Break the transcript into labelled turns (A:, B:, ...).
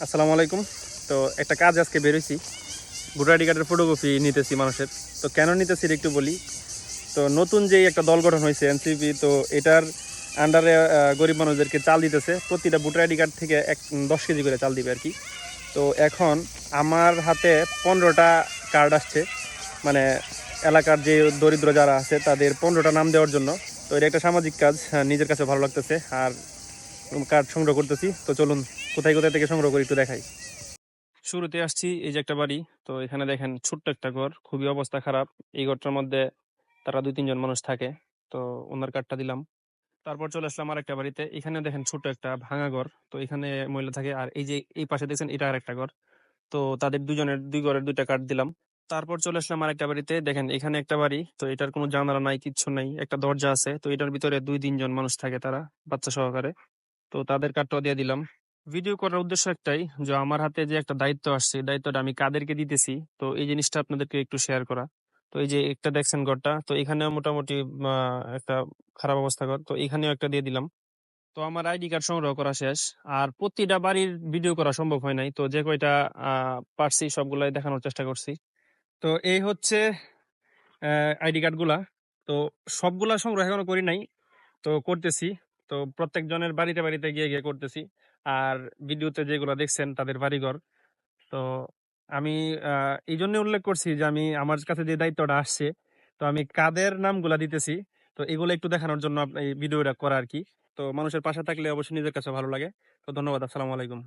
A: আসসালামু আলাইকুম। তো একটা কাজ আজকে বেরোইছি, ভোটার আইডি কার্ডের ফটোকপি নিতেছি মানুষের। তো কেন নিতেছি এটা একটু বলি। তো নতুন যেই একটা দল গঠন হয়েছে এনসিপি, তো এটার আন্ডারে গরিব মানুষদেরকে চাল দিতেছে। প্রতিটা ভোটার আইডি কার্ড থেকে 10 কেজি করে চাল দিবে আর কি। তো এখন আমার হাতে 15টা কার্ড আসছে, মানে এলাকার যে দরিদ্র যারা আছে তাদের 15টা নাম দেওয়ার জন্য। তো এটা একটা সামাজিক কাজ, নিজের কাছে ভালো লাগতেছে। আর কার্ড সংগ্রহ করতেছি। তো চলুন কোথায় কোথায় থেকে সংগ্রহ করি একটু দেখাই। শুরুতে আসছি এই যে একটা বাড়ি। তো এখানে দেখেন ছোট্ট একটা ঘর, খুবই অবস্থা খারাপ। এই ঘরটার মধ্যে তারা 2-3 জন মানুষ থাকে। তো ওনার কার্ডটা দিলাম। তারপর চলে আসলাম আর একটা বাড়িতে। এখানে দেখেন ছোট একটা ভাঙা ঘর। তো এখানে মহিলা থাকে। আর এই যে এই পাশে দেখছেন এটা আর একটা ঘর। তো তাদের দুজনের দুই ঘরের 2টা কার্ড দিলাম। তারপর চলে আসলাম আর একটা বাড়িতে। দেখেন এখানে একটা বাড়ি, তো এটার কোনো জানালা নাই, কিচ্ছু নাই, একটা দরজা আছে। তো এটার ভিতরে 2-3 জন মানুষ থাকে, তারা বাচ্চা সহকারে। তো তাদের কার্ডটাও দিয়ে দিলাম। ভিডিও করার উদ্দেশ্য একটাই, যে আমার হাতে যে একটা দায়িত্ব আসছে, এই দায়িত্বটা আমি কাদেরকে দিতেছি, তো এই জিনিসটা আপনাদেরকে একটু শেয়ার করা। তো এই যে একটা দেখছেন ঘরটা, তো এখানেও মোটামুটি একটা খারাপ অবস্থা ঘর, তো এখানেও একটা দিয়ে দিলাম। তো আমার আইডি কার্ড সংগ্রহ করা শেষ। আর প্রতিটা বাড়ির ভিডিও করা সম্ভব হয় নাই, তো যে কয়টা পারছি সবগুলাই দেখানোর চেষ্টা করছি। তো এই হচ্ছে আইডি কার্ড গুলা। তো সবগুলা সংগ্রহ এখনো করি নাই, তো করতেছি। তো প্রত্যেকজনের বাড়িতে বাড়িতে গিয়ে গিয়ে করতেছি। আর ভিডিওতে যেগুলো দেখছেন তাদের বাড়িঘর। তো আমি এই জন্য উল্লেখ করছি যে আমি আমার কাছে যে দায়িত্বটা আসছে, তো আমি কাদের নামগুলা দিতেছি, তো এগুলো একটু দেখানোর জন্য এই ভিডিওটা করা আর কি। তো মানুষের পাশে থাকলে অবশ্যই নিজের কাছে ভালো লাগে। তো ধন্যবাদ, আসসালামু আলাইকুম।